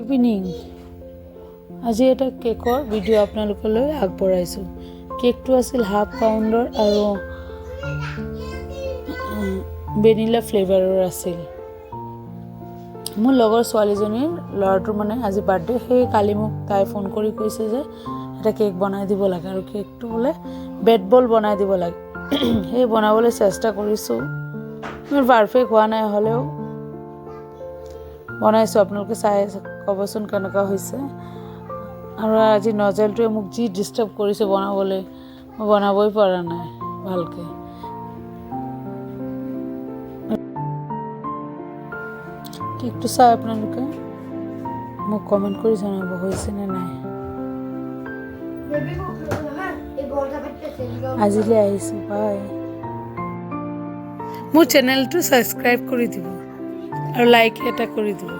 Evening আজি এটা কেকৰ ভিডিঅ' আপোনালোকলৈ আগবঢ়াইছোঁ। কেকটো আছিল হাফ পাউণ্ডৰ আৰু ভেনিলা ফ্লেভাৰৰ আছিল। মোৰ লগৰ ছোৱালীজনীৰ ল'ৰাটোৰ মানে আজি বাৰ্থডে, সেই কালি মোক তাই ফোন কৰি কৈছে যে এটা কেক বনাই দিব লাগে আৰু কেকটো বোলে বেড বল বনাই দিব লাগে। সেই বনাবলৈ চেষ্টা কৰিছোঁ, মোৰ পাৰফেক্ট হোৱা নাই, হ'লেও বনাইছোঁ। আপোনালোকে চাই ক'বচোন কেনেকুৱা হৈছে। আৰু আজি নজেলটোৱে মোক যি ডিষ্টাৰ্ব কৰিছে বনাবলৈ, মই বনাবই পৰা নাই ভালকৈ। কেকটো চাই আপোনালোকে মোক কমেণ্ট কৰি জনাব হৈছে নে নাই। আজিলৈ আহিছোঁ, বাই। মোৰ চেনেলটো ছাবস্ক্ৰাইব কৰি দিব আৰু লাইক এটা কৰি দিব।